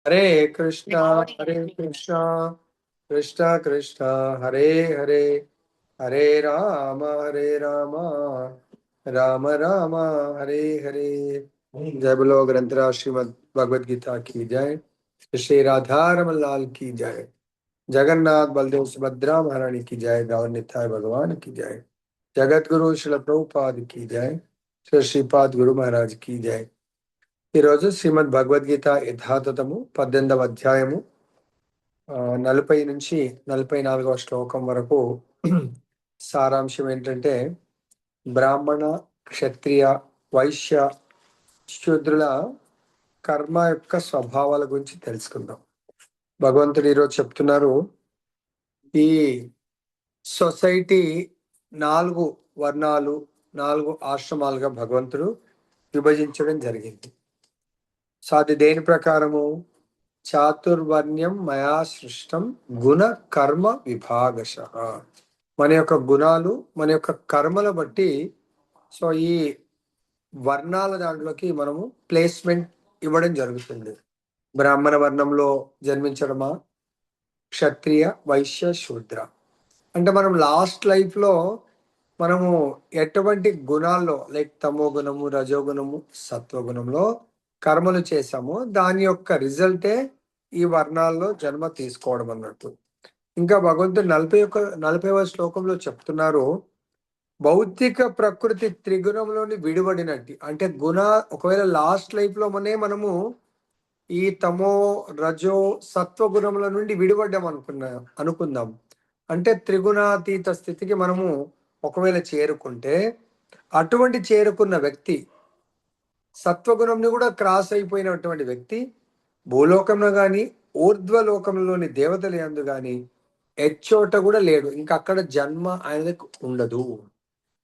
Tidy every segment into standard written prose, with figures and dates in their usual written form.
హరే కృష్ణ హరే కృష్ణ కృష్ణ కృష్ణ హరే హరే హరే రామ రామ రామ హరే హరే. जय बोलो ग्रंथराज श्रीमद भगवद गीता की जय. श्री राधा रमन लाल की जय. जगन्नाथ बलदेव सुभद्रा महारानी की जय. गौर निताय भगवान की जय. जगत गुरु श्रील प्रभुपाद की जय. श्री श्रीपाद गुरु महाराज की जय. ఈరోజు శ్రీమద్ భగవద్గీత యథాతథము 18వ అధ్యాయము 40 నుంచి 44వ శ్లోకం వరకు సారాంశం ఏంటంటే, బ్రాహ్మణ క్షత్రియ వైశ్య శూద్రుల కర్మ యొక్క స్వభావాల గురించి తెలుసుకుందాం. భగవంతుడు ఈరోజు చెప్తున్నారు, ఈ సొసైటీ 4 వర్ణాలు 4 ఆశ్రమాలుగా భగవంతుడు విభజించడం జరిగింది. సో అది దేని ప్రకారము? చాతుర్వర్ణ్యం మయా సృష్టం గుణ కర్మ విభాగశ. మన యొక్క గుణాలు మన యొక్క కర్మల బట్టి సో ఈ వర్ణాల దాంట్లోకి మనము ప్లేస్మెంట్ ఇవ్వడం జరుగుతుంది. బ్రాహ్మణ వర్ణంలో జన్మించడమా, క్షత్రియ వైశ్య శూద్ర. అంటే మనం లాస్ట్ లైఫ్లో మనము ఎటువంటి గుణాల్లో, లైక్ తమో గుణము, రజోగుణము, సత్వగుణంలో కర్మలు చేశామో దాని యొక్క రిజల్టే ఈ వర్ణాల్లో జన్మ తీసుకోవడం అన్నట్టు. ఇంకా భగవంతుడు 40వ శ్లోకంలో చెప్తున్నారు, భౌతిక ప్రకృతి త్రిగుణంలోని విడిపడినట్టు. అంటే ఒకవేళ లాస్ట్ లైఫ్లో మనము ఈ తమో రజో సత్వగుణముల నుండి విడిపడ్డాం అనుకుందాం. అంటే త్రిగుణాతీత స్థితికి మనము ఒకవేళ చేరుకుంటే, అటువంటి చేరుకున్న వ్యక్తి, సత్వగుణంని కూడా క్రాస్ అయిపోయినటువంటి వ్యక్తి భూలోకంలో కానీ ఊర్ధ్వలోకంలోని దేవతల యందు కానీ ఎచ్చోట కూడా లేడు. ఇంకా అక్కడ జన్మ ఆయనకు ఉండదు.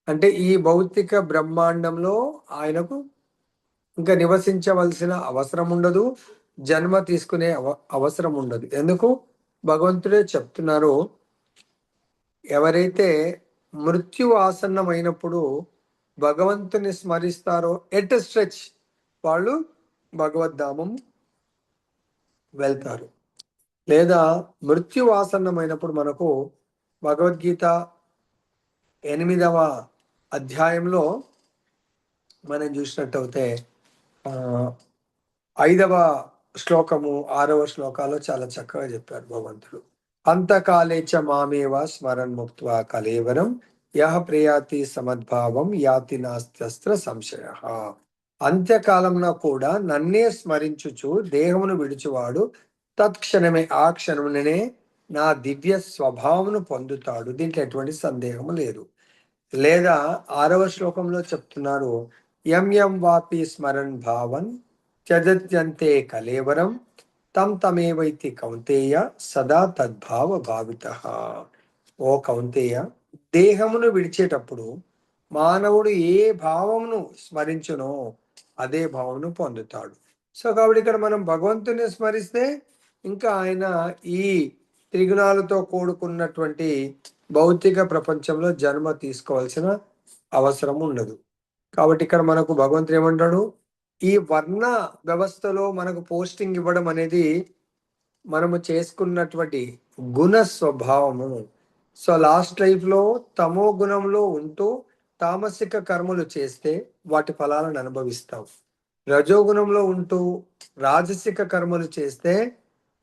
అంటే ఈ భౌతిక బ్రహ్మాండంలో ఆయనకు ఇంకా నివసించవలసిన అవసరం ఉండదు, జన్మ తీసుకునే అవసరం ఉండదు. ఎందుకు? భగవంతుడే చెప్తున్నారు, ఎవరైతే మృత్యు ఆసన్నమైనప్పుడు భగవంతుని స్మరిస్తారో ఎట్ స్ట్రెచ్ వాళ్ళు భగవద్ధామం వెళ్తారు. లేదా మృత్యు ఆసన్నమైనప్పుడు మనకు భగవద్గీత 8వ అధ్యాయంలో మనం చూసినట్టయితే 5వ శ్లోకము 6వ శ్లోకాల్లో చాలా చక్కగా చెప్పారు భగవంతుడు. అంతకాలేచ మామేవ స్మరన్ ముక్త్వా కలేవరం యహ ప్రియాతి సమద్భావం యాతి నాస్త్యస్త్ర సంశయ. అంత్యకాలంలో కూడా నన్నే స్మరించుచు దేహమును విడిచువాడు తత్క్షణమే, ఆ క్షణమునే నా దివ్య స్వభావమును పొందుతాడు. దీంట్లో ఎటువంటి సందేహము లేదు. లేదా 6వ శ్లోకంలో చెప్తున్నారు, యం యం వాపి స్మరన్ భావన్ త్యజత్యంతే కలేవరం తం తమేవైతి కౌంతేయ సదా తద్భావ భావిత. ఓ కౌంతేయ, దేహమును విడిచేటప్పుడు మానవుడు ఏ భావమును స్మరించునో అదే భావమును పొందుతాడు. సో కాబట్టి ఇక్కడ మనం భగవంతుని స్మరిస్తే ఇంకా ఆయన ఈ త్రిగుణాలతో కూడుకున్నటువంటి భౌతిక ప్రపంచంలో జన్మ తీసుకోవాల్సిన అవసరం ఉండదు. కాబట్టి ఇక్కడ మనకు భగవంతుడు ఏమంటాడు, ఈ వర్ణ వ్యవస్థలో మనకు పోస్టింగ్ ఇవ్వడం అనేది మనము చేసుకున్నటువంటి గుణ స్వభావము. సో లాస్ట్ లైఫ్లో తమో గుణంలో ఉంటూ తామసిక కర్మలు చేస్తే వాటి ఫలాలను అనుభవిస్తాం. రజోగుణంలో ఉంటూ రాజసిక కర్మలు చేస్తే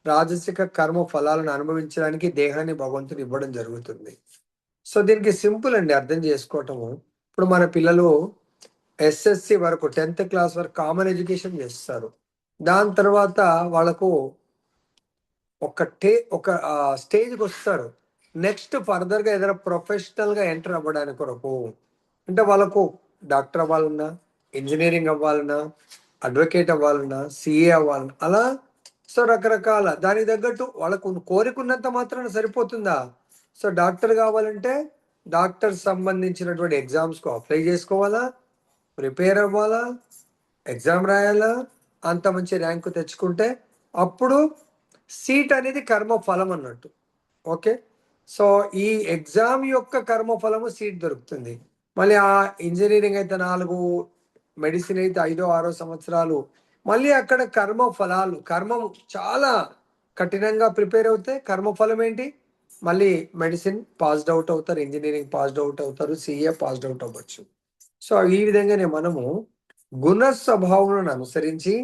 రాజసిక కర్మ ఫలాలను అనుభవించడానికి దేహాన్ని భగవంతుడు ఇవ్వడం జరుగుతుంది. సో దీనికి సింపుల్ అండి అర్థం చేసుకోవటము. ఇప్పుడు మన పిల్లలు ఎస్ఎస్సి వరకు 10th క్లాస్ వరకు కామన్ ఎడ్యుకేషన్ చేస్తారు. దాని తర్వాత వాళ్ళకు ఒక స్టేజ్కి వస్తారు. నెక్స్ట్ ఫర్దర్గా ఏదైనా ప్రొఫెషనల్గా ఎంటర్ అవ్వడానికి కొరకు, అంటే వాళ్ళకు డాక్టర్ అవ్వాలన్నా, ఇంజనీరింగ్ అవ్వాలన్నా, అడ్వకేట్ అవ్వాలన్నా, సిఏ అవ్వాలన్నా, అలా సో రకరకాల దానికి తగ్గట్టు వాళ్ళకు కోరికున్నంత మాత్రాన సరిపోతుందా? సో డాక్టర్ కావాలంటే డాక్టర్ సంబంధించినటువంటి ఎగ్జామ్స్కు అప్లై చేసుకోవాలా, ప్రిపేర్ అవ్వాలా, ఎగ్జామ్ రాయాలా, అంత మంచి ర్యాంకు తెచ్చుకుంటే అప్పుడు సీట్ అనేది కర్మ ఫలం అన్నట్టు. ఓకే, సో ఈ ఎగ్జామ్ యొక్క కర్మ ఫలము సీట్ దొరుకుతుంది. మళ్ళీ ఆ ఇంజనీరింగ్ అయితే 4, మెడిసిన్ అయితే 5, 6 సంవత్సరాలు మళ్ళీ అక్కడ కర్మ ఫలాలు, కర్మం చాలా కఠినంగా ప్రిపేర్ అవుతే కర్మఫలం ఏంటి? మళ్ళీ మెడిసిన్ పాస్డ్ అవుట్ అవుతారు, ఇంజనీరింగ్ పాస్డ్ అవుట్ అవుతారు, సిఏ పాస్డ్ అవుట్ అవ్వచ్చు. సో ఈ విధంగానే మనము గుణ స్వభావం అనుసరించి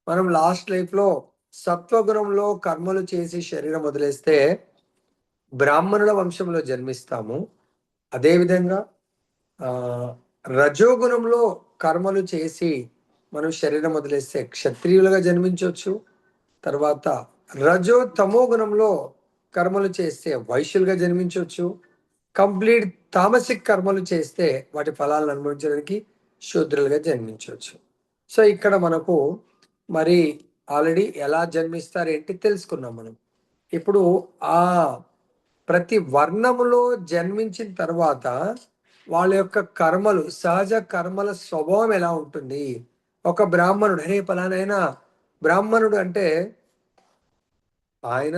మనం లాస్ట్ లైఫ్ లో సత్వగుణంలో కర్మలు చేసి శరీరం వదిలేస్తే బ్రాహ్మణుల వంశంలో జన్మిస్తాము. అదేవిధంగా ఆ రజోగుణంలో కర్మలు చేసి మనం శరీరం వదిలేస్తే క్షత్రియులుగా జన్మించవచ్చు. తర్వాత రజో తమో గుణంలో కర్మలు చేస్తే వైశ్యులుగా జన్మించవచ్చు. కంప్లీట్ తామసిక్ కర్మలు చేస్తే వాటి ఫలాలను అనుభవించడానికి శూద్రులుగా జన్మించవచ్చు. సో ఇక్కడ మనకు మరి ఆల్రెడీ ఎలా జన్మిస్తారు ఏంటి తెలుసుకున్నాం మనం. ఇప్పుడు ఆ ప్రతి వర్ణములో జన్మించిన తర్వాత వాళ్ళ యొక్క కర్మలు, సహజ కర్మల స్వభావం ఎలా ఉంటుంది? ఒక బ్రాహ్మణుడు, అరే పలానైనా బ్రాహ్మణుడు అంటే ఆయన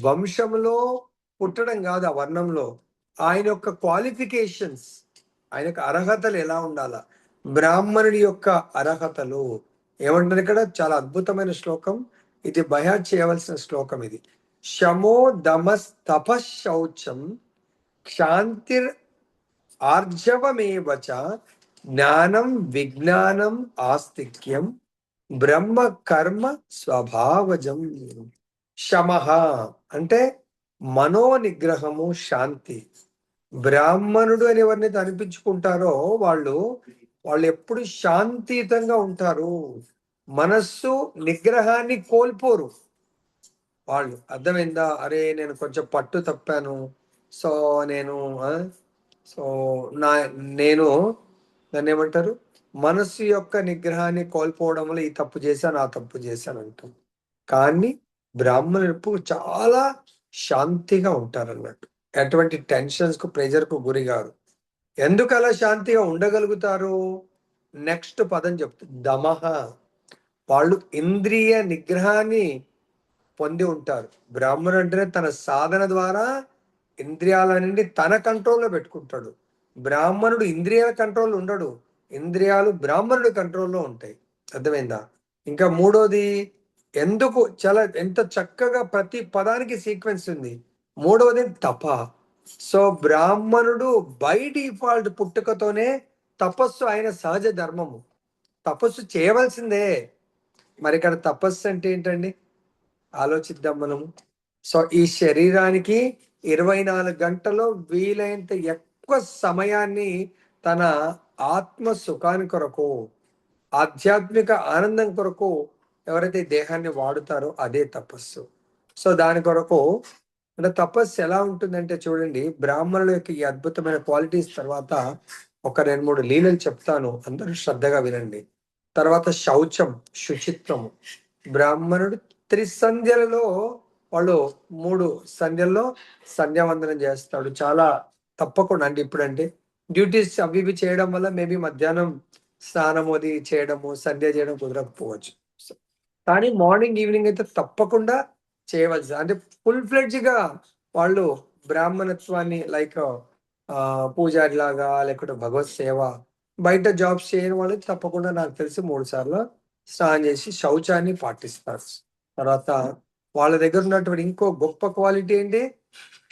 వంశంలో పుట్టడం కాదు, ఆ వర్ణంలో ఆయన యొక్క క్వాలిఫికేషన్స్, ఆయన యొక్క అర్హతలు ఎలా ఉండాల, బ్రాహ్మణుడి యొక్క అర్హతలు ఏమంటారు ఇక్కడ? చాలా అద్భుతమైన శ్లోకం ఇది, బయాట్ చేయవలసిన శ్లోకం ఇది. శమో దమస్ తపశౌచం శాంతిర్ ఆర్జవమేవచ జ్ఞానం విజ్ఞానం ఆస్తిక్యం బ్రహ్మ కర్మ స్వభావజం. శమః అంటే మనో నిగ్రహము, శాంతి. బ్రాహ్మణుడు అని ఎవరినైతే అనిపించుకుంటారో వాళ్ళు వాళ్ళు ఎప్పుడు శాంతియుతంగా ఉంటారు, మనస్సు నిగ్రహాన్ని కోల్పోరు వాళ్ళు. అర్థమైందా? అరే నేను కొంచెం పట్టు తప్పాను, సో నేను సో నా నేను దాన్ని ఏమంటారు, మనస్సు యొక్క నిగ్రహాన్ని కోల్పోవడం వల్ల ఈ తప్పు చేశాను, ఆ తప్పు చేశాను అంటాం. కానీ బ్రాహ్మణులు ఎప్పుడు చాలా శాంతిగా ఉంటారు అన్నట్టు, ఎటువంటి టెన్షన్స్ కు ప్రెజర్ కు గురి కాదు. ఎందుకు అలా శాంతిగా ఉండగలుగుతారు? నెక్స్ట్ పదం చెప్తుంది, దమహ. వాళ్ళు ఇంద్రియ నిగ్రహాన్ని పొంది ఉంటారు. బ్రాహ్మణుడు అంటేనే తన సాధన ద్వారా ఇంద్రియాలన్నింటి తన కంట్రోల్లో పెట్టుకుంటాడు. బ్రాహ్మణుడు ఇంద్రియాల కంట్రోల్ ఉండడు, ఇంద్రియాలు బ్రాహ్మణుడి కంట్రోల్లో ఉంటాయి. అర్థమైందా? ఇంకా మూడోది, ఎందుకు చాలా ఎంత చక్కగా ప్రతి పదానికి సీక్వెన్స్ ఉంది. మూడవది తప. సో బ్రాహ్మణుడు బై డిఫాల్ట్ పుట్టుకతోనే తపస్సు ఆయన సహజ ధర్మము, తపస్సు చేయవలసిందే. మరి ఇక్కడ తపస్సు అంటే ఏంటండి? ఆలోచిద్దాం మనము. సో ఈ శరీరానికి 24 గంటల్లో వీలైనంత ఎక్కువ సమయాన్ని తన ఆత్మ సుఖాని కొరకు, ఆధ్యాత్మిక ఆనందం కొరకు ఎవరైతే దేహాన్ని వాడుతారో అదే తపస్సు. సో దాని కొరకు అంటే తపస్సు ఎలా ఉంటుందంటే చూడండి, బ్రాహ్మణుల యొక్క ఈ అద్భుతమైన క్వాలిటీస్ తర్వాత ఒక 2-3 లీలలు చెప్తాను, అందరూ శ్రద్ధగా వినండి. తర్వాత శౌచం, శుచిత్వము. బ్రాహ్మణుడు త్రిసంధ్యలలో వాళ్ళు 3 సంధ్యల్లో సంధ్యావందనం చేస్తాడు. చాలా తప్పకుండా అండి. ఇప్పుడంటే డ్యూటీస్ అవి ఇవి చేయడం వల్ల మేబీ మధ్యాహ్నం స్నానం అది చేయడము, సంధ్య చేయడం కుదరకపోవచ్చు. కానీ మార్నింగ్ ఈవినింగ్ అయితే తప్పకుండా చేయవలసి, అంటే ఫుల్ ఫ్లెడ్జ్ గా వాళ్ళు బ్రాహ్మణత్వాన్ని లైక్ పూజారి లాగా, లేకుంటే భగవత్ సేవ. బయట జాబ్స్ చేయని వాళ్ళు తప్పకుండా నాకు తెలిసి 3 సార్లు స్నానం చేసి శౌచాన్ని పాటిస్తారు. తర్వాత వాళ్ళ దగ్గర ఉన్నటువంటి ఇంకో గొప్ప క్వాలిటీ ఏంటి?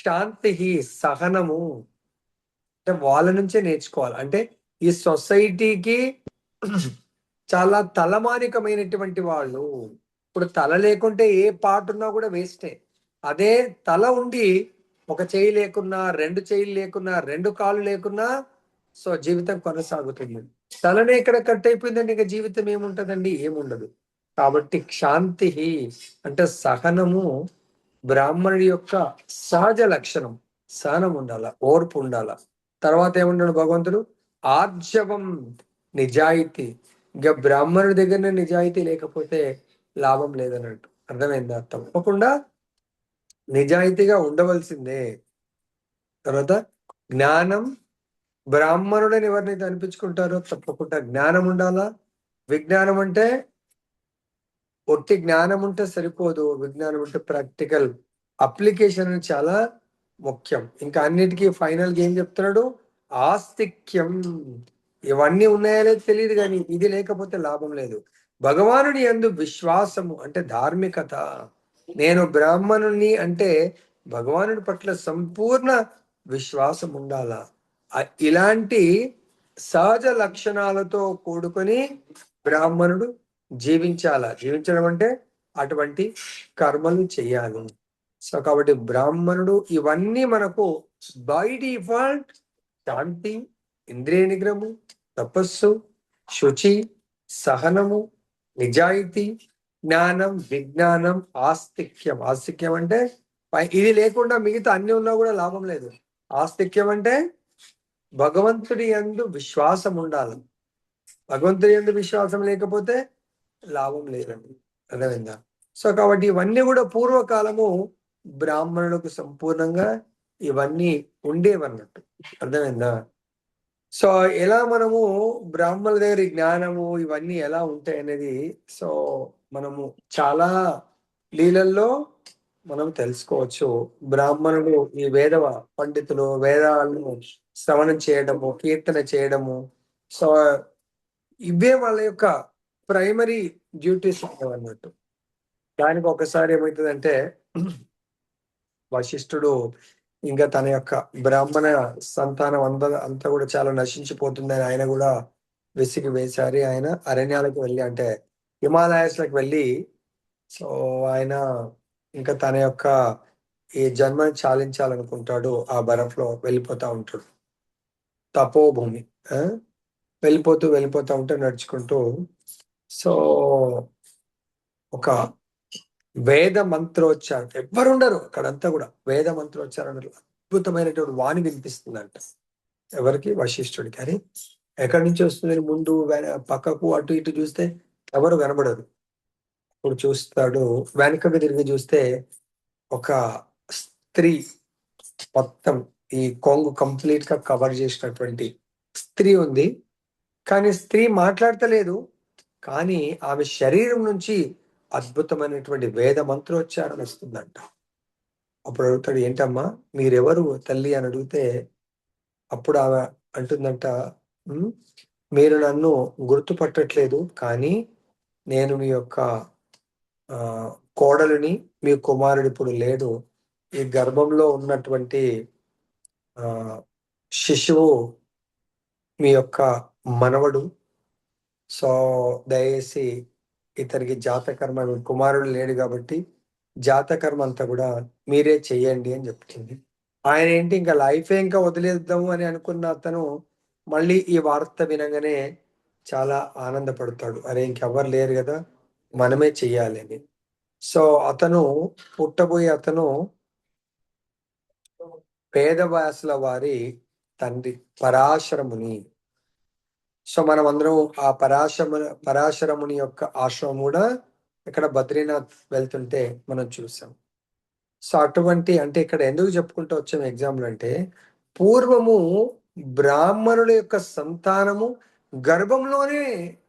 శాంతి, సహనము. అంటే వాళ్ళ నుంచే నేర్చుకోవాలి. అంటే ఈ సొసైటీకి చాలా తలమానికమైనటువంటి వాళ్ళు. ఇప్పుడు తల లేకుంటే ఏ పార్ట్ ఉన్నా కూడా వేస్టే. అదే తల ఉండి ఒక చెయ్యి లేకున్నా, 2 చెయ్యిలు లేకున్నా, 2 కాళ్ళు లేకున్నా సో జీవితం కొనసాగుతుంది. తలనే ఎక్కడ కట్ అయిపోయిందండి, ఇంకా జీవితం ఏముంటదండి? ఏముండదు. కాబట్టి శాంతి అంటే సహనము బ్రాహ్మణుడి యొక్క సహజ లక్షణం. సహనం ఉండాల, ఓర్పు ఉండాల. తర్వాత ఏమంటాడు భగవంతుడు? ఆర్జవం, నిజాయితీ. ఇంకా బ్రాహ్మణుడి దగ్గరనే నిజాయితీ లేకపోతే లాభం లేదన్నట్టు. అర్థమైందా? తప్పకుండా నిజాయితీగా ఉండవలసిందే. తర్వాత జ్ఞానం, బ్రాహ్మణుడని ఎవరినైతే అనిపించుకుంటారో తప్పకుండా జ్ఞానం ఉండాలా. విజ్ఞానం అంటే ఒట్టి జ్ఞానం ఉంటే సరిపోదు, విజ్ఞానం అంటే ప్రాక్టికల్ అప్లికేషన్ చాలా ముఖ్యం. ఇంకా అన్నిటికీ ఫైనల్ గా ఏం చెప్తున్నాడు? ఆస్తిక్యం. ఇవన్నీ ఉన్నాయో లేదో తెలియదు, కానీ ఇది లేకపోతే లాభం లేదు. భగవానుని యందు విశ్వాసము అంటే ధార్మికత. నేను బ్రాహ్మణుని అంటే భగవానుడి పట్ల సంపూర్ణ విశ్వాసం ఉండాలా. ఇలాంటి సహజ లక్షణాలతో కూడుకొని బ్రాహ్మణుడు జీవించడం అంటే అటువంటి కర్మలు చేయాలి. సో కాబట్టి బ్రాహ్మణుడు ఇవన్నీ మనకు బై డిఫాల్ట్ శాంతి, ఇంద్రియ నిగ్రహము, తపస్సు, శుచి, సహనము, నిజాయితీ, జ్ఞానం, విజ్ఞానం, ఆస్తిక్యం అంటే ఇది లేకుండా మిగతా అన్ని ఉన్నా కూడా లాభం లేదు. ఆస్తిక్యం అంటే భగవంతుడి యందు విశ్వాసం ఉండాలి. భగవంతుడి యందు విశ్వాసం లేకపోతే లాభం లేదండి. అర్థమైందా? సో కాబట్టి ఇవన్నీ కూడా పూర్వకాలము బ్రాహ్మణులకు సంపూర్ణంగా ఇవన్నీ ఉండేవన్నట్టు. అర్థమైందా? సో ఎలా మనము బ్రాహ్మణుల దగ్గర జ్ఞానము ఇవన్నీ ఎలా ఉంటాయి అనేది సో మనము చాలా లీలల్లో మనం తెలుసుకోవచ్చు. బ్రాహ్మణులు ఈ వేద పండితులు వేదాలను శ్రవణం చేయడము, కీర్తన చేయడము, సో ఇవే వాళ్ళ యొక్క ప్రైమరీ డ్యూటీస్ అన్నట్టు. దానికి ఒకసారి ఏమవుతుందంటే వశిష్ఠుడు ఇంకా తన యొక్క బ్రాహ్మణ సంతానం అంతా కూడా చాలా నశించిపోతుందని ఆయన కూడా విసిగి వేశారి. ఆయన అరణ్యాలకు వెళ్ళి అంటే హిమాలయాస్లకు వెళ్ళి సో ఆయన ఇంకా తన యొక్క ఈ జన్మని చాలించాలనుకుంటాడు. ఆ బరఫ్ లో వెళ్ళిపోతా ఉంటాడు. తపోభూమి వెళ్ళిపోతూ ఉంటే నడుచుకుంటూ సో ఒక వేద మంత్రోచ్చారణ ఎవ్వరుండరు అక్కడంతా కూడా. వేద మంత్రోచ్చారణ అద్భుతమైనటువంటి వాణి వినిపిస్తుందంట. ఎవరికి? వశిష్ఠుడికి. అని ఎక్కడి నుంచి వస్తుంది? ముందు పక్కకు అటు ఇటు చూస్తే ఎవరు కనబడరు. ఇప్పుడు చూస్తాడు, వెనకకు తిరిగి చూస్తే ఒక స్త్రీ మొత్తం ఈ కొంగు కంప్లీట్ గా కవర్ చేసినటువంటి స్త్రీ ఉంది. కానీ స్త్రీ మాట్లాడతలేదు. కానీ ఆమె శరీరం నుంచి అద్భుతమైనటువంటి వేద మంత్రోచ్చారణ వస్తుందంట. అప్పుడు అడుగుతాడు, ఏంటమ్మా మీరెవరు తల్లి అని అడిగితే అప్పుడు ఆమె అంటుందంట, మీరు నన్ను గుర్తుపట్టట్లేదు, కానీ నేను మీ యొక్క కోడలిని, మీ కుమారుడు ఇప్పుడు లేడు, ఈ గర్భంలో ఉన్నటువంటి శిశువు మీ యొక్క మనవడు. సో దయచేసి ఇతనికి జాతకర్మ, కుమారుడు లేడు కాబట్టి జాతకర్మ అంతా కూడా మీరే చెయ్యండి అని చెప్తుంది. ఆయన ఏంటి ఇంకా లైఫే ఇంకా వదిలేద్దాము అని అనుకున్న అతను మళ్ళీ ఈ వార్త వినగానే చాలా ఆనందపడతాడు. అరే ఇంకెవ్వరు లేరు కదా, మనమే చెయ్యాలి అని. సో అతను పుట్టబోయే అతను వేదవ్యాసుల వారి తండ్రి పరాశరముని. సో మనం అందరం ఆ పరాశరముని యొక్క ఆశ్రమం కూడా ఇక్కడ బద్రీనాథ్ వెళ్తుంటే మనం చూసాం. సో అటువంటి అంటే ఇక్కడ ఎందుకు చెప్పుకుంటూ వచ్చాము ఎగ్జాంపుల్ అంటే, పూర్వము బ్రాహ్మణుల యొక్క సంతానము గర్భంలోనే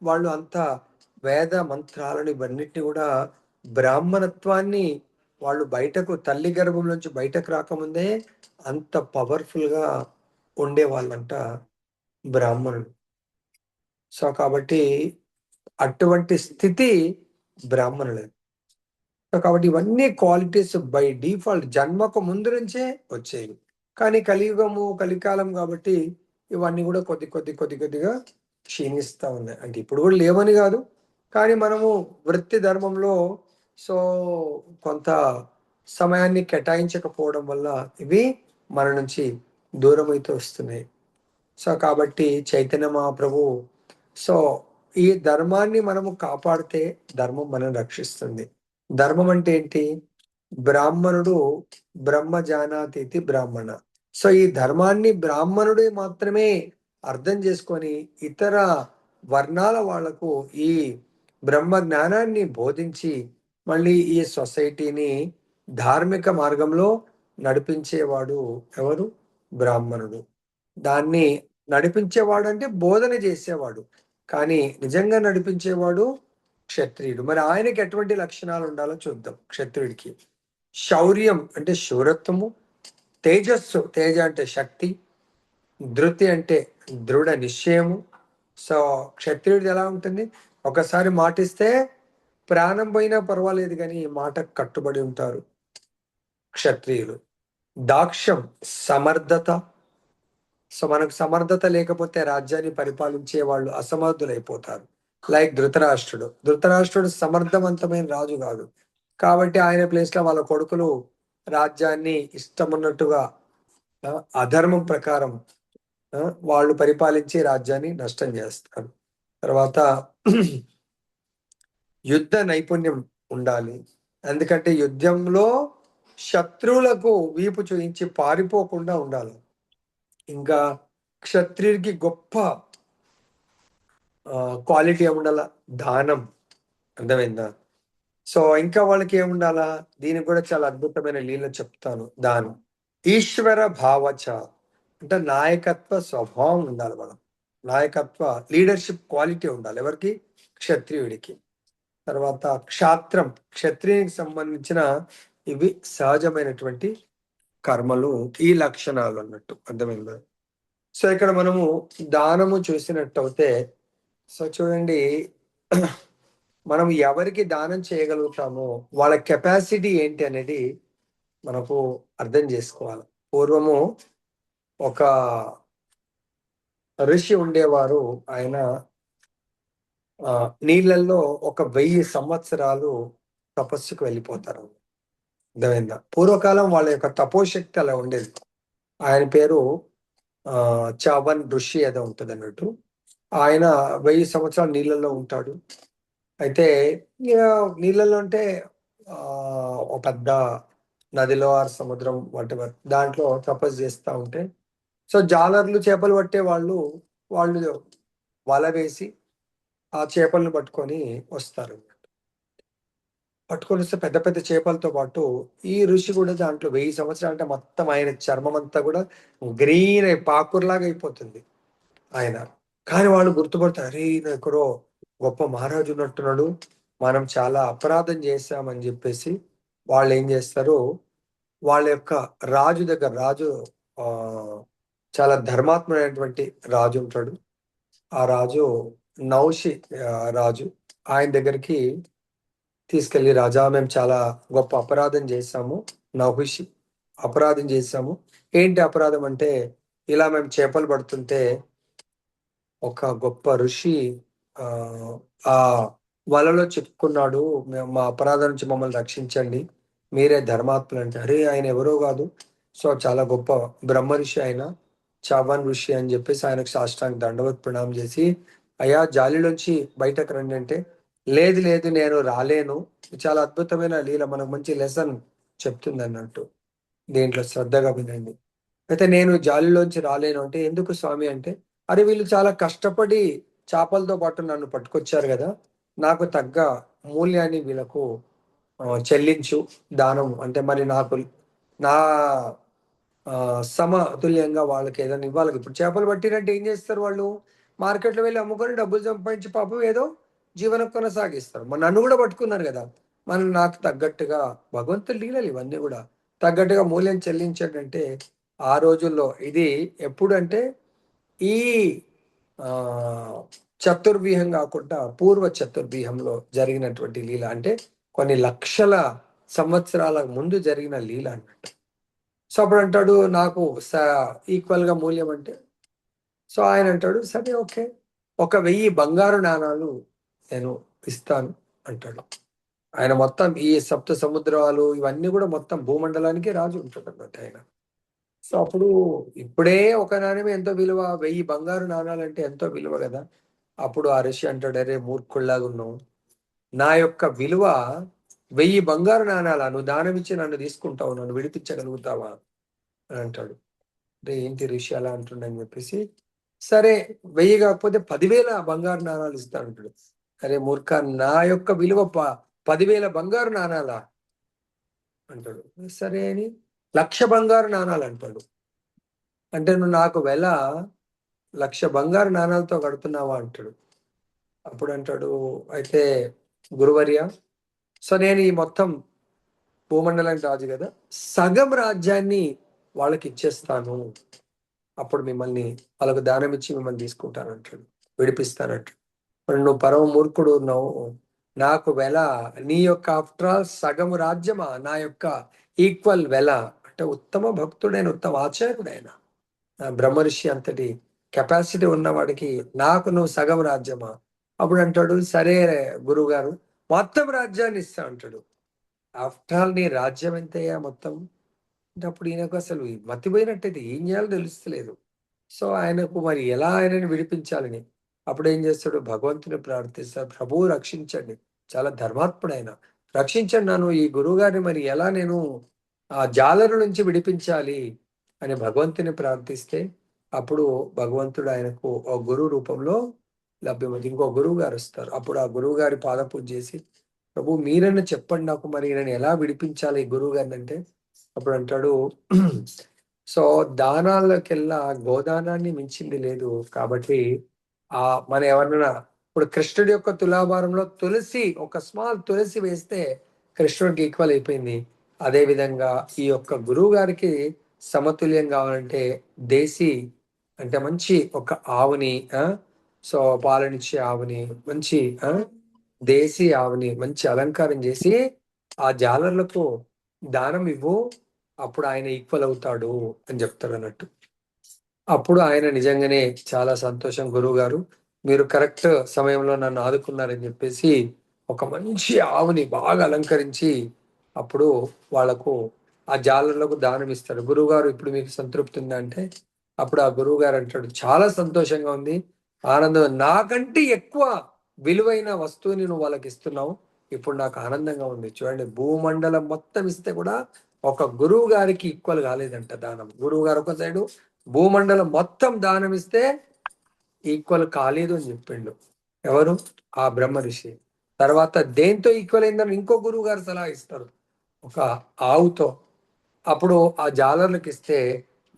వాళ్ళు అంత వేద మంత్రాలను ఇవన్నిటిని కూడా బ్రాహ్మణత్వాన్ని వాళ్ళు బయటకు తల్లి గర్భం నుంచి బయటకు రాకముందే అంత పవర్ఫుల్ గా ఉండే వాళ్ళంట బ్రాహ్మణులు. సో కాబట్టి అటువంటి స్థితి బ్రాహ్మణులే. సో కాబట్టి ఇవన్నీ క్వాలిటీస్ బై డిఫాల్ట్ జన్మకు ముందు నుంచే వచ్చేవి. కానీ కలికాలం కాబట్టి ఇవన్నీ కూడా కొద్దిగా క్షీణిస్తా ఉన్నాయి. అంటే ఇప్పుడు కూడా లేవని కాదు, కానీ మనము వృత్తి ధర్మంలో సో కొంత సమయాన్ని కేటాయించకపోవడం వల్ల ఇవి మన నుంచి దూరం అయితే వస్తున్నాయి. సో కాబట్టి చైతన్య మహాప్రభు సో ఈ ధర్మాన్ని మనము కాపాడితే ధర్మం మనం రక్షిస్తుంది. ధర్మం అంటే ఏంటి? బ్రాహ్మణుడు బ్రహ్మ జానాతి బ్రాహ్మణ. సో ఈ ధర్మాన్ని బ్రాహ్మణుడే మాత్రమే అర్థం చేసుకొని ఇతర వర్ణాల వాళ్లకు ఈ బ్రహ్మ జ్ఞానాన్ని బోధించి మళ్ళీ ఈ సొసైటీని ధార్మిక మార్గంలో నడిపించేవాడు ఎవరు? బ్రాహ్మణుడు. దాన్ని నడిపించేవాడు అంటే బోధన చేసేవాడు, కానీ నిజంగా నడిపించేవాడు క్షత్రియుడు. మరి ఆయనకి ఎటువంటి లక్షణాలు ఉండాలో చూద్దాం. క్షత్రియుడికి శౌర్యం అంటే శూరత్వము, తేజస్సు, తేజ అంటే శక్తి, ధృతి అంటే దృఢ నిశ్చయము. సో క్షత్రియుడిది ఎలా ఉంటుంది? ఒకసారి మాటిస్తే ప్రాణం పోయినా పర్వాలేదు కానీ మాట కట్టుబడి ఉంటారు క్షత్రియులు. దాక్ష్యం, సమర్థత. సో మనకు సమర్థత లేకపోతే రాజ్యాన్ని పరిపాలించే వాళ్ళు అసమర్థులైపోతారు. లైక్ ధృతరాష్ట్రుడు సమర్థవంతమైన రాజు కాదు, కాబట్టి ఆయన ప్లేస్ లో వాళ్ళ కొడుకులు రాజ్యాన్ని ఇష్టమున్నట్టుగా అధర్మం ప్రకారం వాళ్ళు పరిపాలించి రాజ్యాన్ని నష్టం చేస్తారు. తర్వాత యుద్ధ నైపుణ్యం ఉండాలి, ఎందుకంటే యుద్ధంలో శత్రువులకు వీపు చూయించి పారిపోకుండా ఉండాలి. ఇంకా క్షత్రియుడికి గొప్ప క్వాలిటీ ఏముండాల? దానం. అర్థమైందా? సో ఇంకా వాళ్ళకి ఏముండాలా? దీనికి కూడా చాలా అద్భుతమైన లీల చెప్తాను. దానం, ఈశ్వర భావచ, అంటే నాయకత్వ స్వభావం ఉండాలి. మనం నాయకత్వ లీడర్షిప్ క్వాలిటీ ఉండాలి. ఎవరికి? క్షత్రియుడికి. తర్వాత క్షాత్రం, క్షత్రియునికి సంబంధించిన ఇవి సహజమైనటువంటి కర్మలు, ఈ లక్షణాలు అన్నట్టు. అర్థమైందా? సో ఇక్కడ మనము దానము చూసినట్టయితే, సో చూడండి, మనం ఎవరికి దానం చేయగలుగుతామో వాళ్ళ కెపాసిటీ ఏంటి అనేది మనకు అర్థం చేసుకోవాలి. పూర్వము ఒక ఋషి ఉండేవారు. ఆయన నీళ్ళల్లో ఒక 1000 సంవత్సరాలు తపస్సుకు వెళ్ళిపోతారు. అర్థమైందా? పూర్వకాలం వాళ్ళ యొక్క తపోశక్తి అలా ఉండేది. ఆయన పేరు చావన్ ఋషి ఏదో ఉంటుంది అన్నట్టు. ఆయన 1000 సంవత్సరాలు నీళ్ళల్లో ఉంటాడు. అయితే నీళ్ళల్లో అంటే ఒక పెద్ద నదిలో ఆర్ సముద్రం వాటెవర్ దాంట్లో తపస్సు చేస్తూ ఉంటే, సో జాలర్లు చేపలు పట్టే వాళ్ళు వల వేసి ఆ చేపలను పట్టుకొని వస్తారు. పట్టుకొని వస్తే పెద్ద పెద్ద చేపలతో పాటు ఈ ఋషి కూడా దాంట్లో 1000 సంవత్సరాలు అంటే మొత్తం ఆయన చర్మం అంతా కూడా గ్రీన్ పాకుర్లాగా అయిపోతుంది ఆయన. కానీ వాళ్ళు గుర్తుపడతారు, అరే ఎక్కడో గొప్ప మహారాజు ఉన్నట్టున్నాడు, మనం చాలా అపరాధం చేశామని చెప్పేసి వాళ్ళు ఏం చేస్తారు, వాళ్ళ యొక్క రాజు దగ్గర, రాజు చాలా ధర్మాత్మైనటువంటి రాజు ఉంటాడు. ఆ రాజు నౌషి రాజు, ఆయన దగ్గరికి తీసుకెళ్లి, రాజా మేము చాలా గొప్ప అపరాధం చేశాము. నహుషి, అపరాధం చేశాము. ఏంటి అపరాధం అంటే, ఇలా మేము చేపలు పడుతుంటే ఒక గొప్ప ఋషి ఆ వలలో చిక్కుకున్నాడు, మేము మా అపరాధం నుంచి మమ్మల్ని రక్షించండి, మీరే ధర్మాత్ములు అంటే. అరే ఆయన ఎవరో కాదు, సో చాలా గొప్ప బ్రహ్మ ఋషి ఆయన, చావన్ ఋషి అని చెప్పేసి ఆయనకు సాష్టాంగ దండవత్ ప్రణామం చేసి, అయ్యా జాలిలోంచి బయటకు రండి అంటే, లేదు లేదు నేను రాలేను. చాలా అద్భుతమైన లీల, మనకు మంచి లెసన్ చెప్తుంది అన్నట్టు. దీంట్లో శ్రద్ధగా వినండి. అయితే నేను జాలిలోంచి రాలేను అంటే, ఎందుకు స్వామి అంటే, అరే వీళ్ళు చాలా కష్టపడి చేపలతో పాటు నన్ను పట్టుకొచ్చారు కదా, నాకు తగ్గ మూల్యాన్ని వీళ్ళకు చెల్లించు, దానం అంటే మరి నాకు నా సమతుల్యంగా వాళ్ళకి ఏదైనా ఇవ్వాలి. ఇప్పుడు చేపలు పట్టినట్టు ఏం చేస్తారు వాళ్ళు? మార్కెట్లో వెళ్ళి అమ్ముకొని డబ్బులు సంపాదించి పాపం ఏదో జీవనం కొనసాగిస్తారు. మరి నన్ను కూడా పట్టుకున్నారు కదా, మనం నాకు తగ్గట్టుగా, భగవంతుడి లీలలు ఇవన్నీ కూడా, తగ్గట్టుగా మూల్యం చెల్లించాడంటే ఆ రోజుల్లో. ఇది ఎప్పుడు అంటే ఈ చతుర్వ్యూహం కాకుండా పూర్వ చతుర్వ్యూహంలో జరిగినటువంటి లీల, అంటే కొన్ని లక్షల సంవత్సరాల ముందు జరిగిన లీల అన్నట్టు. సో అప్పుడు అంటాడు, నాకు ఈక్వల్ గా మూల్యం అంటే, సో ఆయన అంటాడు, సరే ఓకే, 1000 బంగారు నాణాలు నేను ఇస్తాను అంటాడు. ఆయన మొత్తం ఈ సప్త సముద్రాలు ఇవన్నీ కూడా మొత్తం భూమండలానికి రాజు ఉంటాడు అన్నట్టు ఆయన. సో అప్పుడు ఇప్పుడే ఒక నాణ్యం ఎంతో విలువ, 1000 బంగారు నాణాలు అంటే ఎంతో విలువ కదా. అప్పుడు ఆ ఋషి అంటాడు, అరే మూర్ఖుల్లాగా ఉన్నావు, నా యొక్క విలువ 1000 బంగారు నాణాలా, నువ్వు దానం ఇచ్చి నన్ను తీసుకుంటావు, నన్ను విడిపించగలుగుతావా అని అంటాడు. అంటే ఏంటి ఋషి అలా అంటుండని చెప్పేసి, సరే 1000 కాకపోతే 10,000 బంగారు నాణాలు ఇస్తా అంటాడు. అరే మూర్ఖ, నా యొక్క విలువ 10,000 బంగారు నాణాలా అంటాడు. సరే అని 1,00,000 బంగారు నాణాలు అంటాడు. అంటే నువ్వు నాకు 1,00,000 బంగారు నాణాలతో కడుతున్నావా అంటాడు. అప్పుడు అంటాడు, అయితే గురువర్య, సో నేను ఈ మొత్తం భూమండలానికి రాజు కదా, సగం రాజ్యాన్ని వాళ్ళకి ఇచ్చేస్తాను, అప్పుడు మిమ్మల్ని వాళ్ళకు దానం ఇచ్చి మిమ్మల్ని తీసుకుంటానంటాడు, విడిపిస్తానంటాడు. మరి నువ్వు పరమ మూర్ఖుడు ఉన్నావు, నాకు వెల నీ యొక్క ఆఫ్టర్ ఆల్ సగము రాజ్యమా నా యొక్క ఈక్వల్ వెల. అంటే ఉత్తమ భక్తుడైన ఉత్తమ ఆచార్యుడైన బ్రహ్మర్షి అంతటి కెపాసిటీ ఉన్నవాడికి నాకు నువ్వు సగం రాజ్యమా. అప్పుడు అంటాడు, సరే గురువు గారు మొత్తం రాజ్యాన్ని ఇస్తా అంటాడు. ఆఫ్టర్ ఆల్ నీ రాజ్యం ఎంతయ్యా మొత్తం అంటే అప్పుడు ఈయనకు అసలు మతిపోయినట్టయితే ఏం చేయాలో తెలుస్తలేదు. సో ఆయనకు మరి ఎలా ఆయనని విడిపించాలని అప్పుడు ఏం చేస్తాడు, భగవంతుని ప్రార్థిస్తాడు, ప్రభువు రక్షించండి, చాలా ధర్మాత్ముడు ఆయన, రక్షించండి నన్ను, ఈ గురువు గారిని మరి ఎలా నేను ఆ జాలరు నుంచి విడిపించాలి అని భగవంతుని ప్రార్థిస్తే అప్పుడు భగవంతుడు ఆయనకు ఒక గురువు రూపంలో లభ్యమవుతుంది. ఇంకో గురువు గారు వస్తారు. అప్పుడు ఆ గురువు గారి పాదపూజ చేసి, ప్రభు మీరన్నా చెప్పండి నాకు మరి నేను ఎలా విడిపించాలి ఈ గురువు గారిని అంటే అప్పుడు అంటాడు, సో దానాలకెల్లా గోదానాన్ని మించింది లేదు కాబట్టి మన ఎవరన్నా ఇప్పుడు కృష్ణుడి యొక్క తులాభారంలో తులసి ఒక స్మాల్ తులసి వేస్తే కృష్ణుడికి ఈక్వల్ అయిపోయింది. అదే విధంగా ఈ యొక్క గురువు గారికి సమతుల్యం కావాలంటే దేశీ అంటే మంచి ఒక ఆవుని సో పాలనిచ్చే ఆవుని మంచి దేశీ ఆవుని మంచి అలంకారం చేసి ఆ జాలర్లకు దానం ఇవ్వు, అప్పుడు ఆయన ఈక్వల్ అవుతాడు అని చెప్తాడు అన్నట్టు. అప్పుడు ఆయన నిజంగానే చాలా సంతోషం, గురువు గారు మీరు కరెక్ట్ సమయంలో నన్ను ఆదుకున్నారని చెప్పేసి ఒక మంచి ఆవుని బాగా అలంకరించి అప్పుడు వాళ్లకు ఆ జాలర్లకు దానం ఇస్తాడు. గురువు గారు ఇప్పుడు మీకు సంతృప్తి ఉందా అంటే అప్పుడు ఆ గురువు గారు అంటాడు, చాలా సంతోషంగా ఉంది, ఆనందం, నాకంటే ఎక్కువ విలువైన వస్తువుని నువ్వు వాళ్ళకి ఇస్తున్నావు, ఇప్పుడు నాకు ఆనందంగా ఉంది. చూడండి, భూమండలం మొత్తం ఇస్తే కూడా ఒక గురువు గారికి ఈక్వల్ కాలేదంట దానం. గురువు గారు ఒక సైడు, భూమండలం మొత్తం దానం ఇస్తే ఈక్వల్ కాలేదు అని చెప్పిండు ఎవరు, ఆ బ్రహ్మ ఋషి. తర్వాత దేంతో ఈక్వల్ అయిందని ఇంకో గురువు గారు సలహా ఇస్తారు, ఒక ఆవుతో. అప్పుడు ఆ జాలర్లకు ఇస్తే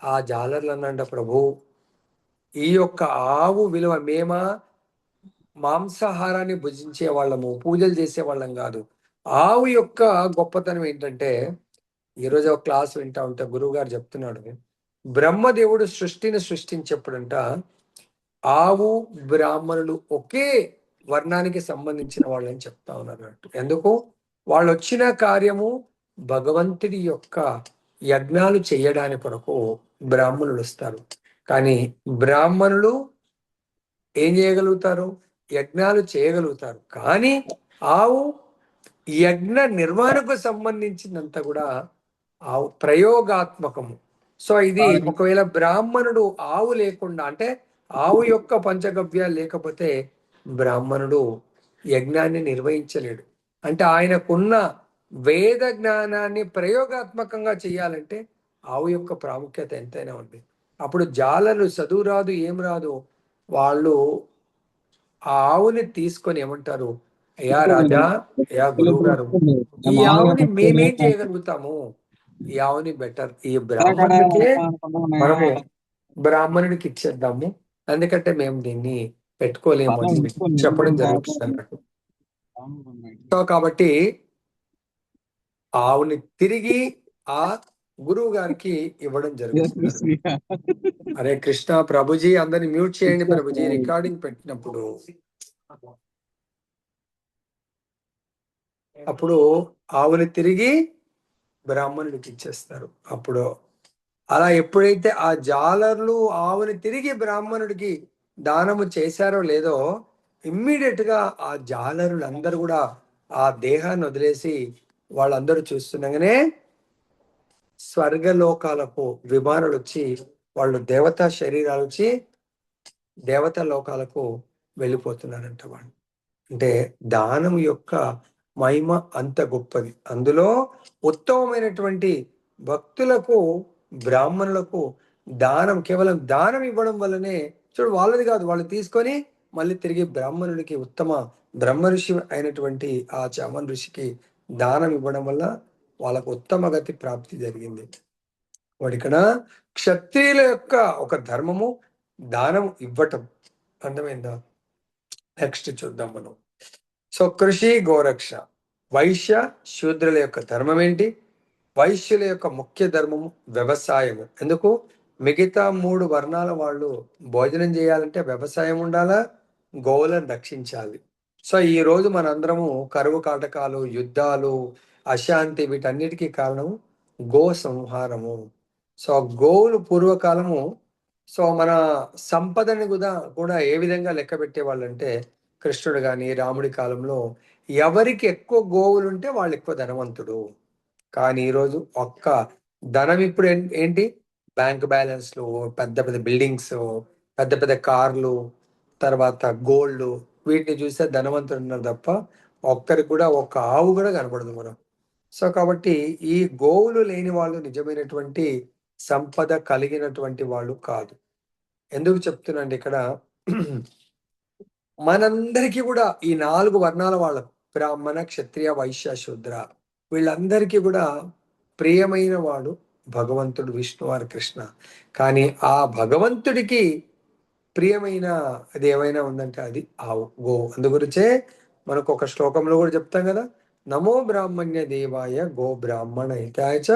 ఆ జాలర్లు అన్నంట, ప్రభు ఈ యొక్క ఆవు విలువ, మేమా మాంసాహారాన్ని భుజించే వాళ్ళము, పూజలు చేసే వాళ్ళం కాదు. ఆవు యొక్క గొప్పతనం ఏంటంటే, ఈరోజు ఒక క్లాస్ వింటా ఉంటే గురువు గారు చెప్తున్నాడు, బ్రహ్మదేవుడు సృష్టిని సృష్టించేప్పుడంట ఆవు బ్రాహ్మణులు ఒకే వర్ణానికి సంబంధించిన వాళ్ళని చెప్తా ఉన్నారు అన్నట్టు. ఎందుకు, వాళ్ళు వచ్చిన కార్యము భగవంతుడి యొక్క యజ్ఞాలు చేయడానికి కొరకు బ్రాహ్మణులు వస్తారు. కానీ బ్రాహ్మణులు ఏం చేయగలుగుతారు, యజ్ఞాలు చేయగలుగుతారు. కానీ ఆవు యజ్ఞ నిర్వహణకు సంబంధించినంత కూడా ఆవు ప్రయోగాత్మకము. సో ఇది ఒకవేళ బ్రాహ్మణుడు ఆవు లేకుండా అంటే ఆవు యొక్క పంచగవ్యాలు లేకపోతే బ్రాహ్మణుడు యజ్ఞాన్ని నిర్వహించలేడు. అంటే ఆయనకున్న వేద జ్ఞానాన్ని ప్రయోగాత్మకంగా చేయాలంటే ఆవు యొక్క ప్రాముఖ్యత ఎంతైనా ఉంది. అప్పుడు జాలలు చదువు రాదు ఏం రాదు, వాళ్ళు ఆ ఆవుని తీసుకొని ఏమంటారు, అయ్యా రాజా, అయ్యా గురువు గారు, ఈ ఆవుని మేమేం చేయగలుగుతాము, ఈ ఆవుని బెటర్ ఈ బ్రాహ్మణుడికే మనము బ్రాహ్మణుడికి ఇచ్చేద్దాము, ఎందుకంటే మేము దీన్ని పెట్టుకోలేము అని చెప్పడం జరుగుతుంది అన్నట్టు. సో కాబట్టి ఆవుని తిరిగి ఆ గురువు గారికి ఇవ్వడం జరుగుతుంది. హరే కృష్ణ. ప్రభుజీ అందరిని మ్యూట్ చేయండి ప్రభుజీ, రికార్డింగ్ పెట్టినప్పుడు. అప్పుడు ఆవుని తిరిగి బ్రాహ్మణుడికి ఇచ్చేస్తారు. అప్పుడు అలా ఎప్పుడైతే ఆ జాలర్లు ఆవుని తిరిగి బ్రాహ్మణుడికి దానము చేశారో లేదో, ఇమ్మీడియట్ గా ఆ జాలరులు అందరూ కూడా ఆ దేహాన్ని వదిలేసి వాళ్ళందరూ చూస్తుండగానే స్వర్గలోకాలకు విమానాలు వచ్చి వాళ్ళు దేవతా శరీరాలు వచ్చి దేవతా లోకాలకు వెళ్ళిపోతున్నారంట వాళ్ళు. అంటే దానం యొక్క మహిమ అంత గొప్పది. అందులో ఉత్తమమైనటువంటి భక్తులకు బ్రాహ్మణులకు దానం, కేవలం దానం ఇవ్వడం వల్లనే, చూడు వాళ్ళది కాదు, వాళ్ళు తీసుకొని మళ్ళీ తిరిగి బ్రాహ్మణుడికి, ఉత్తమ బ్రహ్మ ఋషి అయినటువంటి ఆ చామన్ ఋషికి దానం ఇవ్వడం వల్ల వాళ్ళకు ఉత్తమ గతి ప్రాప్తి జరిగింది. వాడు ఇక్కడ క్షత్రియుల యొక్క ఒక ధర్మము దానం ఇవ్వటం. అర్థమైందా? నెక్స్ట్ చూద్దాం మనం. సో కృషి గోరక్ష, వైశ్య శూద్రుల యొక్క ధర్మం ఏంటి? వైశ్యుల యొక్క ముఖ్య ధర్మము వ్యవసాయము. ఎందుకు, మిగతా 3 వర్ణాల వాళ్ళు భోజనం చేయాలంటే వ్యవసాయం ఉండాలా, గోవులను రక్షించాలి. సో ఈ రోజు మనందరము కరువు కాటకాలు, యుద్ధాలు, అశాంతి వీటన్నిటికీ కారణం గో సంహారము. సో గోవులు పూర్వకాలము మన సంపదని కూడా ఏ విధంగా లెక్క పెట్టేవాళ్ళంటే కృష్ణుడు గాని, రాముడి కాలంలో ఎవరికి ఎక్కువ గోవులుంటే వాళ్ళు ఎక్కువ ధనవంతుడు. కానీ ఈరోజు ఒక్క ధనం ఇప్పుడు ఏంటి బ్యాంక్ బ్యాలెన్స్‌లు, పెద్ద పెద్ద బిల్డింగ్స్, పెద్ద పెద్ద కార్లు, తర్వాత గోల్డ్ వీటిని చూస్తే ధనవంతులున్నారు తప్ప ఒక్కరికి కూడా ఒక్క ఆవు కూడా కనపడదు మనం. సో కాబట్టి ఈ గోవులు లేని వాళ్ళు నిజమైనటువంటి సంపద కలిగినటువంటి వాళ్ళు కాదు. ఎందుకు చెప్తున్నానంటే ఇక్కడ మనందరికీ కూడా ఈ 4 వర్ణాల వాళ్ళం బ్రాహ్మణ, క్షత్రియ, వైశ్య, శూద్ర వీళ్ళందరికీ కూడా ప్రియమైన వాడు భగవంతుడు విష్ణువారి కృష్ణ. కానీ ఆ భగవంతుడికి ప్రియమైన అది ఏమైనా ఉందంటే అది ఆవు, గో. అందుగురించే మనకు ఒక శ్లోకంలో కూడా చెప్తాం కదా, నమో బ్రాహ్మణ్య దేవాయ గో బ్రాహ్మణ హితాయ చ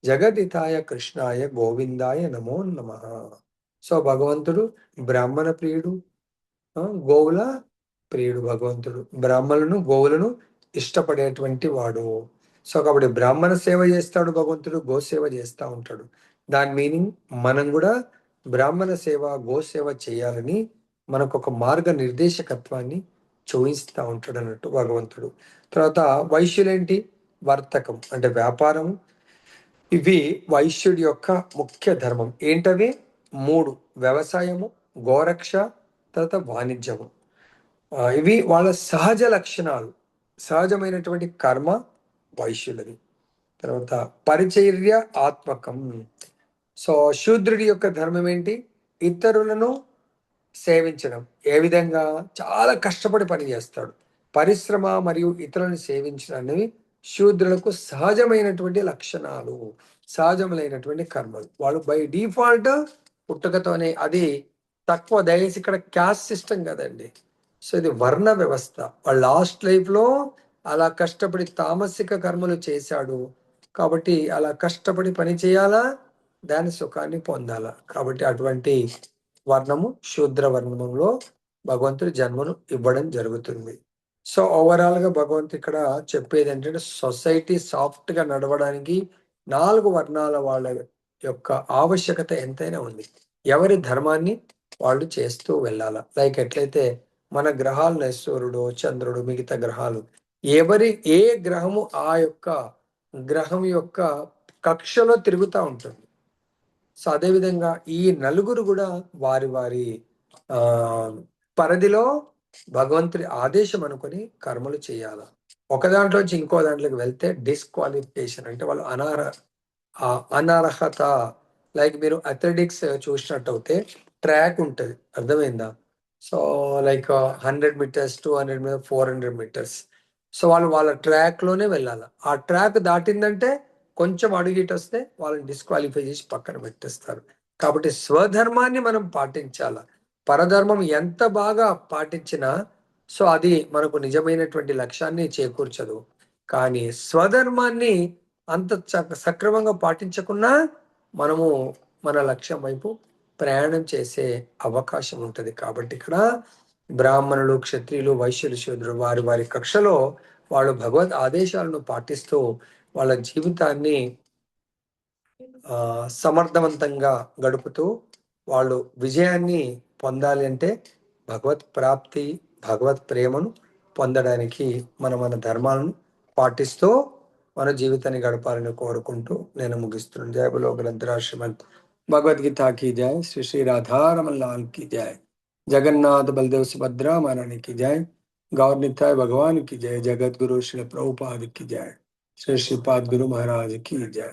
జగదితాయ కృష్ణాయ గోవిందాయ నమో నమః. సో భగవంతుడు బ్రాహ్మణ ప్రియుడు, గోవుల ప్రియుడు భగవంతుడు. బ్రాహ్మణులను గోవులను ఇష్టపడేటువంటి వాడు. సో కాబట్టి బ్రాహ్మణ సేవ చేస్తాడు భగవంతుడు, గో సేవ చేస్తూ ఉంటాడు. దాని మీనింగ్ మనం కూడా బ్రాహ్మణ సేవ, గో సేవ చేయాలని మనకు ఒక మార్గ నిర్దేశకత్వాన్ని చూపిస్తూ ఉంటాడు అన్నట్టు భగవంతుడు. తర్వాత వైశ్యులేంటి, వర్తకం అంటే వ్యాపారం. ఇవి వైశ్యుడి యొక్క ముఖ్య ధర్మం. ఏంటవి? 3: వ్యవసాయము, గోరక్ష, తర్వాత వాణిజ్యము. ఇవి వాళ్ళ సహజ లక్షణాలు, సహజమైనటువంటి కర్మ వైశ్యులది. తర్వాత పరిచర్య ఆత్మకం. సో శూద్రుడి యొక్క ధర్మం ఏంటి? ఇతరులను సేవించడం. ఏ విధంగా? చాలా కష్టపడి పని చేస్తాడు. పరిశ్రమ మరియు ఇతరులను సేవించడం అనేవి శూద్రులకు సహజమైనటువంటి లక్షణాలు, సహజములైనటువంటి కర్మలు. వాళ్ళు బై డిఫాల్ట్ పుట్టుకతోనే, అది తక్కువ దయచేసి ఇక్కడ క్యాస్ట్ సిస్టమ్ కదండి. సో ఇది వర్ణ వ్యవస్థ. వాళ్ళ లాస్ట్ లైఫ్లో అలా కష్టపడి తామసిక కర్మలు చేశాడు కాబట్టి అలా కష్టపడి పని చేయాలా, దాని సుఖాన్ని పొందాలా. కాబట్టి అటువంటి వర్ణము శూద్ర వర్ణంలో భగవంతుడి జన్మను ఇవ్వడం జరుగుతుంది. సో ఓవరాల్ గా భగవంతుడు ఇక్కడ చెప్పేది ఏంటంటే సొసైటీ సాఫ్ట్ గా నడవడానికి 4 వర్ణాల వాళ్ళ యొక్క ఆవశ్యకత ఎంతైనా ఉంది. ఎవరి ధర్మాన్ని వాళ్ళు చేస్తూ వెళ్ళాల. లైక్ ఎట్లయితే మన గ్రహాలు సూర్యుడు, చంద్రుడు, మిగతా గ్రహాలు ఏ గ్రహము ఆ యొక్క గ్రహం యొక్క కక్షలో తిరుగుతూ ఉంటుంది. సో అదేవిధంగా ఈ నలుగురు కూడా వారి వారి పరిధిలో భగవంతుడి ఆదేశం అనుకుని కర్మలు చేయాలి. ఒక దాంట్లోంచి ఇంకో దాంట్లోకి వెళ్తే డిస్క్వాలిఫికేషన్, అంటే వాళ్ళు అనర్హత. లైక్ మీరు అథ్లెటిక్స్ చూసినట్టయితే ట్రాక్ ఉంటుంది, అర్థమైందా? So like 100 meters, 200 meters, 400 meters. So వాళ్ళు వాళ్ళ ట్రాక్లోనే వెళ్ళాలి. ఆ ట్రాక్ దాటిందంటే కొంచెం అడుగిటి వస్తే వాళ్ళని డిస్క్వాలిఫై చేసి పక్కన పెట్టేస్తారు. కాబట్టి స్వధర్మాన్ని మనం పాటించాల. పరధర్మం ఎంత బాగా పాటించినా సో అది మనకు నిజమైనటువంటి లక్ష్యాన్ని చేకూర్చదు. కానీ స్వధర్మాన్ని అంత సక్రమంగా పాటించకున్నా మనము మన లక్ష్యం వైపు ప్రయాణం చేసే అవకాశం ఉంటుంది. కాబట్టి ఇక్కడ బ్రాహ్మణులు, క్షత్రియులు, వైశ్యులు, శూద్రులు వారి వారి కక్షలో వాళ్ళు భగవద్ ఆదేశాలను పాటిస్తూ వాళ్ళ జీవితాన్ని సమర్థవంతంగా గడుపుతూ వాళ్ళు విజయాన్ని పొందాలి. అంటే భగవత్ ప్రాప్తి, భగవత్ ప్రేమను పొందడానికి మన ధర్మాలను పాటిస్తూ మన జీవితాన్ని గడపాలని కోరుకుంటూ నేను ముగిస్తున్నాను. జయ బలో గ్రంథరా శ్రీమద్ భగవద్గీత की जय, श्री श्री राधा रमन लाल की जय, जगन्नाथ बलदेव सुभद्रा महारानी की जय, गौर निताय भगवान की जय, जगत गुरु श्री प्रभुपाद की जय, श्री श्रीपाद गुरु महाराज की जय.